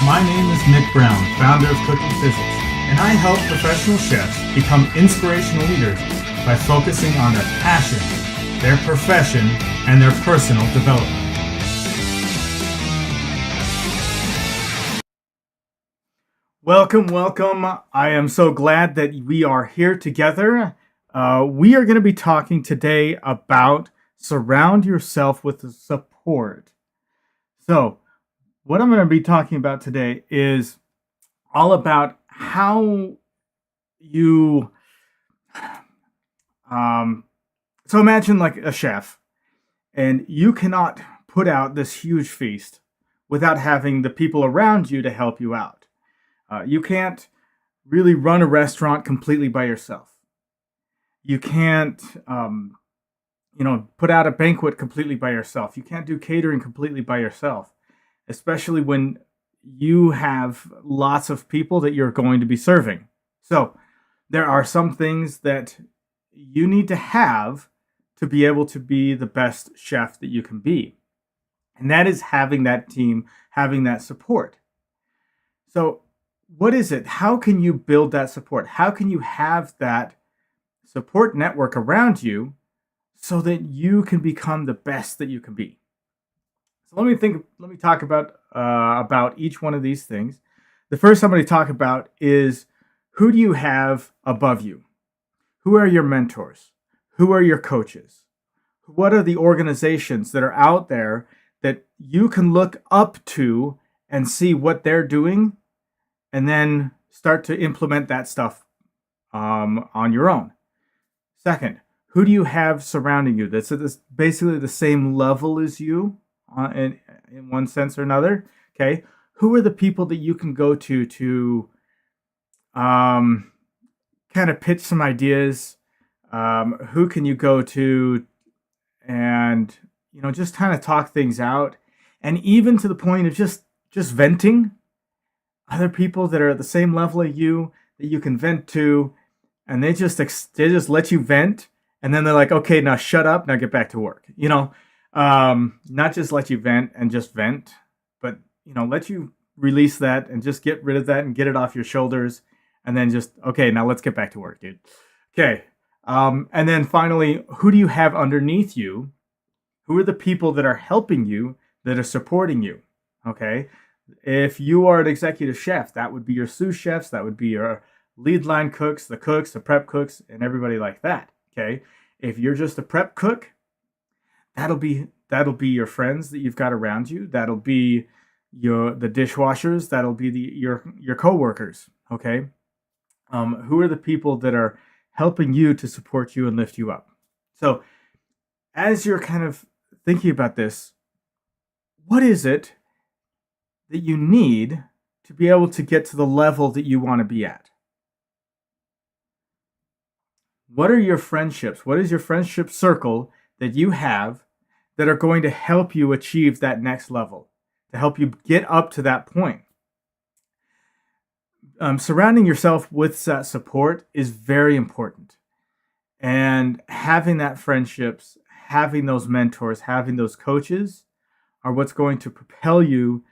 My name is Nick Brown, founder of Cooking Physics, and I help professional chefs become inspirational leaders by focusing on their passion, their profession, and their personal development. Welcome, welcome. I am so glad that we are here together. We are going to be talking today about surround yourself with support. So, what I'm going to be talking about today is all about how you so imagine like a chef, and you cannot put out this huge feast without having the people around you to help you out. You can't really run a restaurant completely by yourself. You can't put out a banquet completely by yourself. You can't do catering completely by yourself, especially when you have lots of people that you're going to be serving. So there are some things that you need to have to be able to be the best chef that you can be. And that is having that team, having that support. So what is it? How can you build that support? How can you have that support network around you so that you can become the best that you can be? So let me talk about each one of these things. The first I'm going to talk about is, who do you have above you? Who are your mentors? Who are your coaches? What are the organizations that are out there that you can look up to and see what they're doing, and then start to implement that stuff on your own? Second, who do you have surrounding you that's at basically the same level as you in one sense or another? Okay, who are the people that you can go to kind of pitch some ideas? Who can you go to and just kind of talk things out, and even to the point of just venting? Other people that are at the same level as you that you can vent to, and they just let you vent, and then they're like, okay, now shut up, now get back to work. Not just let you vent and just vent, but let you release that and just get rid of that and get it off your shoulders, and then just, okay, now let's get back to work, dude. Okay. And then finally, who do you have underneath you? Who are the people that are helping you, that are supporting you? Okay. If you are an executive chef, that would be your sous chefs, that would be your lead line cooks, the prep cooks, and everybody like that. Okay. If you're just a prep cook, that'll be your friends that you've got around you. That'll be the dishwashers. That'll be your coworkers. Okay. Who are the people that are helping you to support you and lift you up? So as you're kind of thinking about this, what is it that you need to be able to get to the level that you want to be at? What are your friendships? What is your friendship circle that you have that are going to help you achieve that next level, to help you get up to that point? Surrounding yourself with that support is very important. And having that friendships, having those mentors, having those coaches are what's going to propel you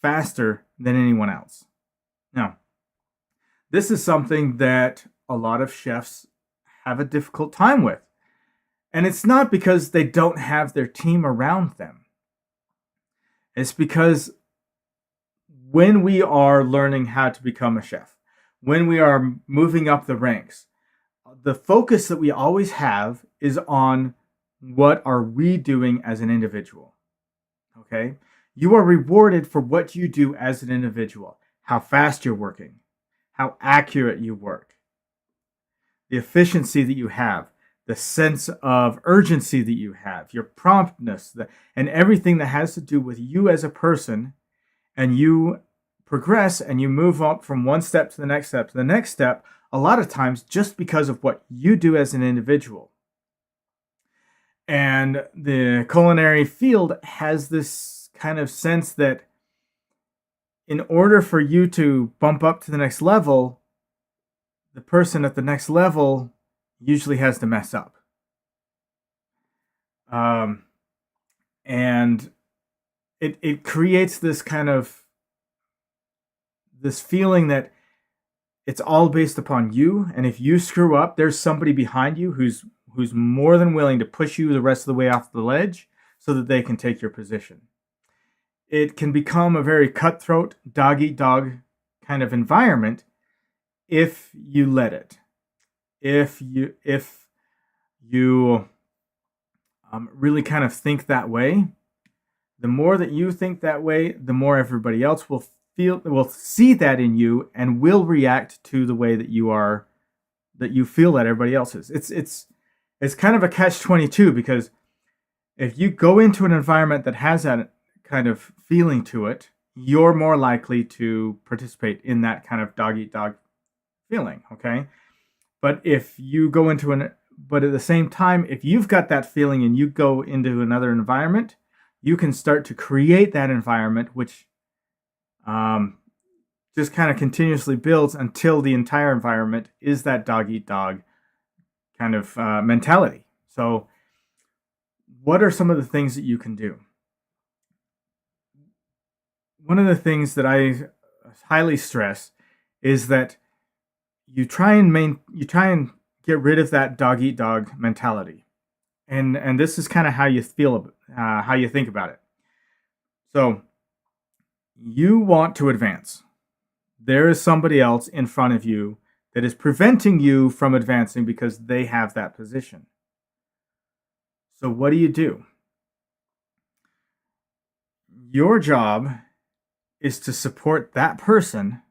faster than anyone else. Now, this is something that a lot of chefs have a difficult time with. And it's not because they don't have their team around them. It's because when we are learning how to become a chef, when we are moving up the ranks, the focus that we always have is on what are we doing as an individual. Okay? You are rewarded for what you do as an individual, how fast you're working, how accurate you work, the efficiency that you have, the sense of urgency that you have, your promptness, and everything that has to do with you as a person. And you progress and you move up from one step to the next step to the next step, a lot of times just because of what you do as an individual. And the culinary field has this kind of sense that in order for you to bump up to the next level, the person at the next level usually has to mess up. And it creates this kind of this feeling that it's all based upon you, and if you screw up, there's somebody behind you who's more than willing to push you the rest of the way off the ledge so that they can take your position. It can become a very cutthroat, dog eat dog kind of environment if you let it. If you really kind of think that way, the more that you think that way, the more everybody else will see that in you and will react to the way that you feel that everybody else is. It's kind of a catch-22, because if you go into an environment that has that kind of feeling to it, you're more likely to participate in that kind of dog eat dog feeling, okay? But but at the same time, if you've got that feeling and you go into another environment, you can start to create that environment, which just kind of continuously builds until the entire environment is that dog eat dog kind of mentality. So, what are some of the things that you can do? One of the things that I highly stress is that you try and get rid of that dog eat dog mentality, and this is kind of how you feel, how you think about it. So, you want to advance. There is somebody else in front of you that is preventing you from advancing because they have that position. So what do? Your job is to support that person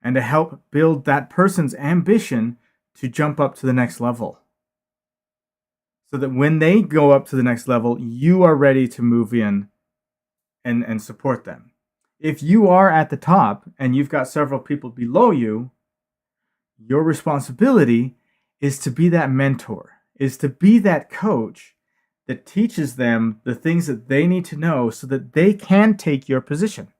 and to help build that person's ambition to jump up to the next level. So that when they go up to the next level, you are ready to move in and support them. If you are at the top and you've got several people below you, your responsibility is to be that mentor, is to be that coach that teaches them the things that they need to know so that they can take your position.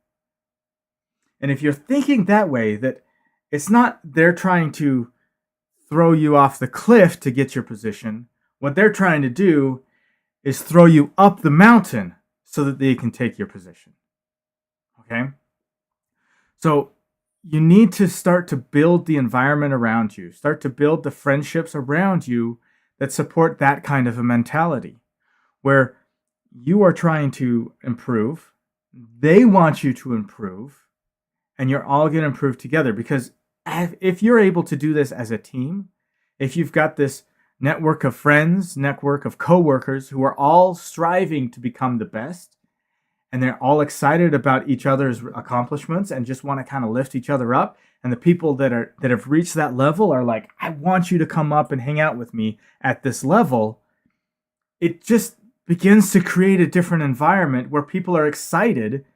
And if you're thinking that way, that it's not they're trying to throw you off the cliff to get your position, what they're trying to do is throw you up the mountain so that they can take your position. Okay? So you need to start to build the environment around you, start to build the friendships around you that support that kind of a mentality, where you are trying to improve, they want you to improve, and you're all going to improve together. Because if you're able to do this as a team, if you've got this network of friends, network of coworkers who are all striving to become the best, and they're all excited about each other's accomplishments and just want to kind of lift each other up, and the people that have reached that level are like, I want you to come up and hang out with me at this level, it just begins to create a different environment where people are excited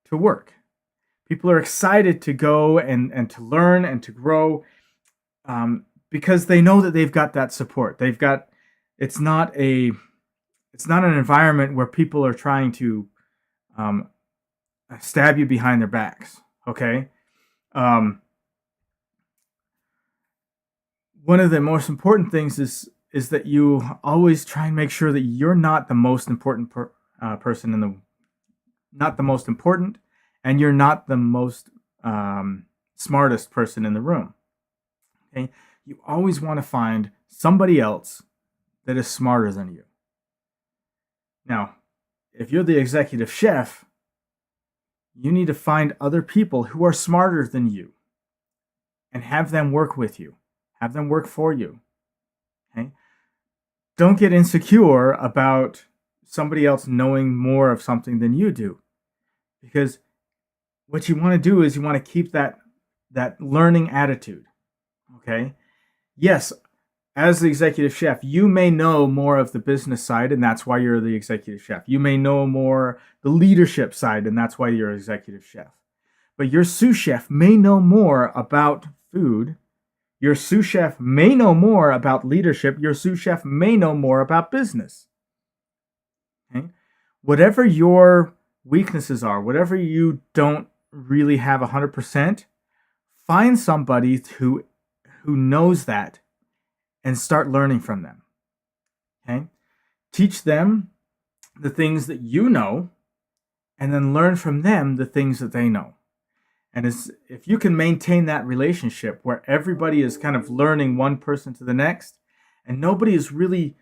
to work. People are excited to go and to learn and to grow, because they know that they've got that support. It's not an environment where people are trying to stab you behind their backs. Okay. One of the most important things is that you always try and make sure that you're not the most important person not the most important, and you're not the most smartest person in the room. Okay. You always want to find somebody else that is smarter than you. Now, if you're the executive chef, you need to find other people who are smarter than you and have them work with you, have them work for you. Okay? Don't get insecure about somebody else knowing more of something than you do, because what you want to do is you want to keep that learning attitude. Okay? Yes, as the executive chef, you may know more of the business side, and that's why you're the executive chef. You may know more the leadership side, and that's why you're an executive chef. But your sous chef may know more about food. Your sous chef may know more about leadership. Your sous chef may know more about business. Okay? Whatever your weaknesses are, whatever you don't really have 100%, find somebody who knows that and start learning from them. Okay? Teach them the things that you know, and then learn from them the things that they know. And if you can maintain that relationship where everybody is kind of learning one person to the next, and nobody is really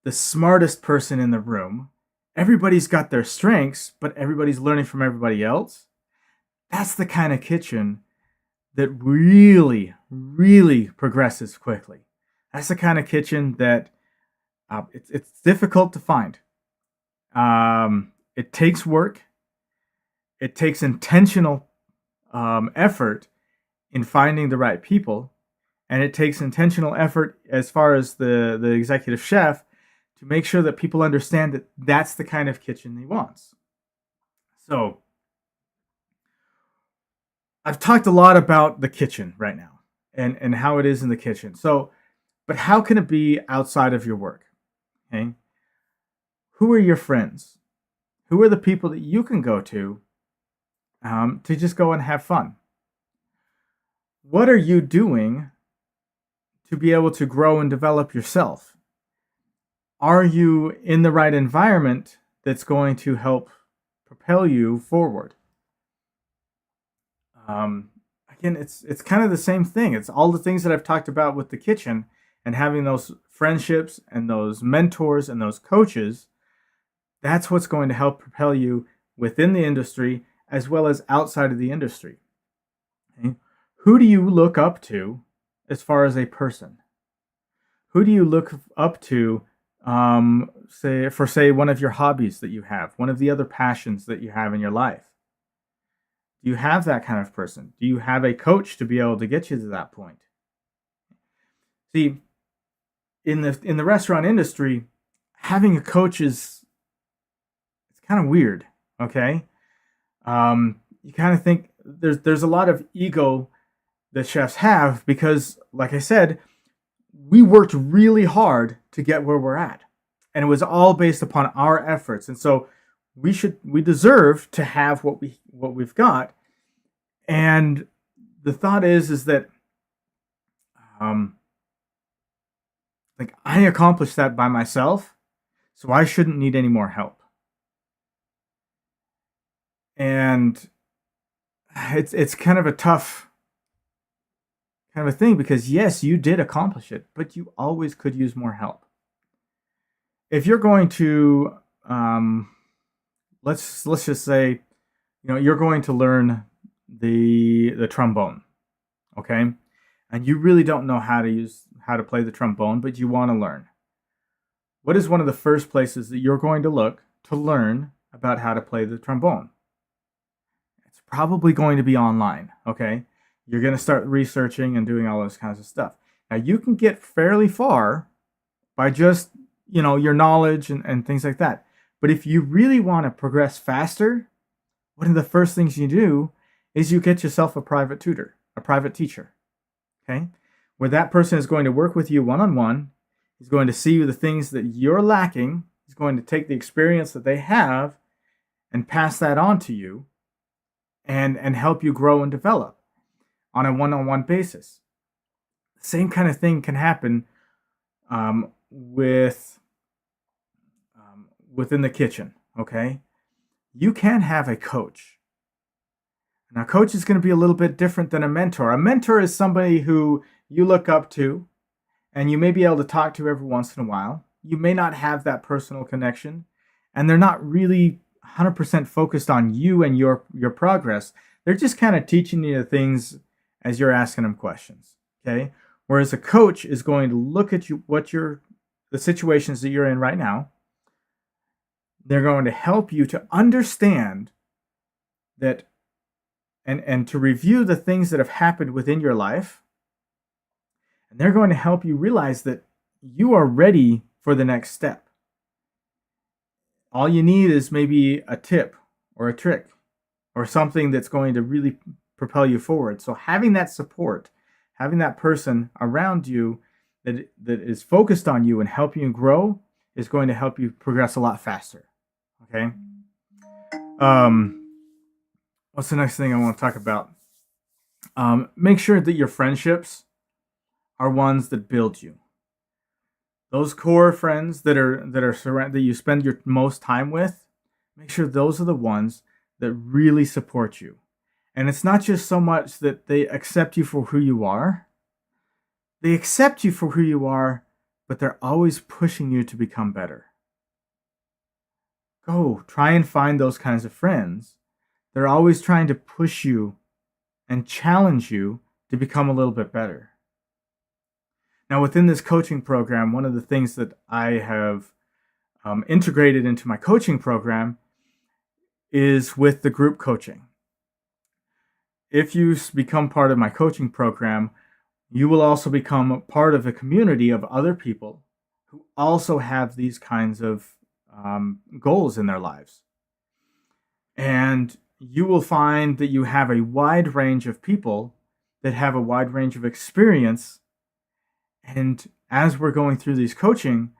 the smartest person in the room, everybody's got their strengths, but everybody's learning from everybody else. That's the kind of kitchen that really, really progresses quickly. That's the kind of kitchen that it's difficult to find. It takes work. It takes intentional effort in finding the right people, and it takes intentional effort as far as the executive chef to make sure that people understand that that's the kind of kitchen he wants. So I've talked a lot about the kitchen right now and how it is in the kitchen. So, but how can it be outside of your work? Okay. Who are your friends? Who are the people that you can go to just go and have fun? What are you doing to be able to grow and develop yourself? Are you in the right environment that's going to help propel you forward? Again, it's kind of the same thing. It's all the things that I've talked about with the kitchen and having those friendships and those mentors and those coaches. That's what's going to help propel you within the industry as well as outside of the industry. Okay? Who do you look up to as far as a person? Who do you look up to, say one of your hobbies that you have, one of the other passions that you have in your life? Do you have that kind of person? Do you have a coach to be able to get you to that point? See, in the restaurant industry, having a coach it's kind of weird. Okay, you kind of think there's a lot of ego that chefs have because, like I said, we worked really hard to get where we're at, and it was all based upon our efforts, and so we deserve to have what we've got. And the thought is that like I accomplished that by myself, so I shouldn't need any more help. And it's kind of a tough kind of a thing because yes, you did accomplish it, but you always could use more help. If you're going to let's just say, you're going to learn the trombone, okay, and you really don't know how to play the trombone, but you want to learn. What is one of the first places that you're going to look to learn about how to play the trombone? It's probably going to be online, okay? You're going to start researching and doing all those kinds of stuff. Now, you can get fairly far by just, your knowledge and things like that. But if you really want to progress faster, one of the first things you do is you get yourself a private tutor, a private teacher, okay? Where that person is going to work with you one-on-one. He's going to see the things that you're lacking. He's going to take the experience that they have and pass that on to you and help you grow and develop on a one-on-one basis. The same kind of thing can happen within the kitchen, okay? You can have a coach. Now, a coach is going to be a little bit different than a mentor. A mentor is somebody who you look up to and you may be able to talk to every once in a while. You may not have that personal connection, and they're not really 100% focused on you and your progress. They're just kind of teaching you the things as you're asking them questions, okay? Whereas a coach is going to look at you, the situations that you're in right now. They're going to help you to understand that and to review the things that have happened within your life. And they're going to help you realize that you are ready for the next step. All you need is maybe a tip or a trick or something that's going to really propel you forward. So having that support, having that person around you that is focused on you and helping you grow is going to help you progress a lot faster. Okay. What's the next thing I want to talk about? Make sure that your friendships are ones that build you. Those core friends that you spend your most time with, make sure those are the ones that really support you And it's not just so much that they accept you for who you are, they accept you for who you are, but they're always pushing you to become better. Go try and find those kinds of friends. They're always trying to push you and challenge you to become a little bit better. Now, within this coaching program, one of the things that I have integrated into my coaching program is with the group coaching. If you become part of my coaching program, you will also become part of a community of other people who also have these kinds of goals in their lives. And you will find that you have a wide range of people that have a wide range of experience. And as we're going through these coaching,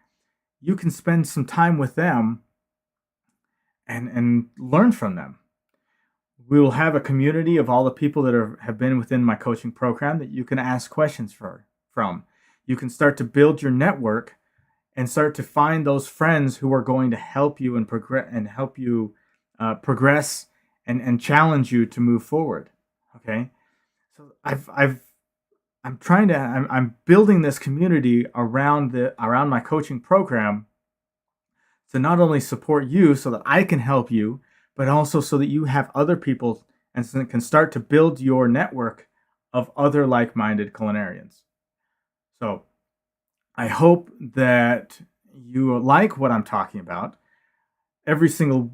you can spend some time with them and learn from them. We will have a community of all the people that have been within my coaching program that you can ask questions from. You can start to build your network and start to find those friends who are going to help you and progress and challenge you to move forward. Okay, so I'm building this community around my coaching program to not only support you so that I can help you, but also so that you have other people and so can start to build your network of other like-minded culinarians. So I hope that you like what I'm talking about. Every single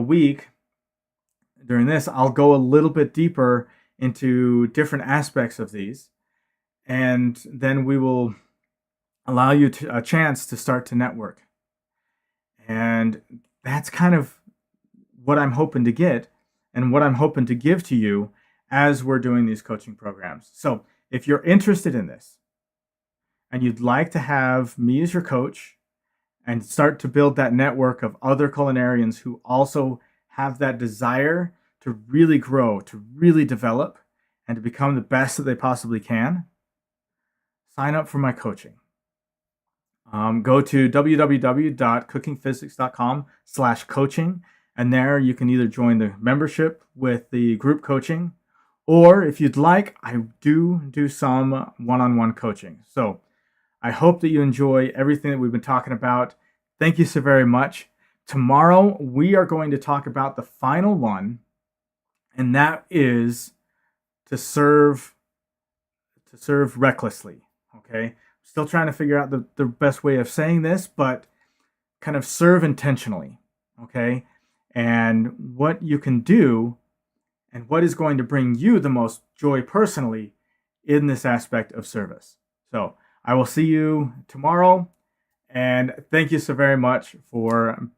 week during this, I'll go a little bit deeper into different aspects of these, and then we will allow you a chance to start to network. And that's kind of what I'm hoping to get and what I'm hoping to give to you as we're doing these coaching programs. So if you're interested in this and you'd like to have me as your coach and start to build that network of other culinarians who also have that desire to really grow, to really develop, and to become the best that they possibly can, sign up for my coaching. Go to www.cookingphysics.com/coaching, and there you can either join the membership with the group coaching, or if you'd like, I do some one-on-one coaching. So I hope that you enjoy everything that we've been talking about. Thank you so very much. Tomorrow, we are going to talk about the final one, and that is to serve recklessly. Okay? Still trying to figure out the best way of saying this, but kind of serve intentionally. Okay? And what you can do and what is going to bring you the most joy personally in this aspect of service. So I will see you tomorrow, and thank you so very much for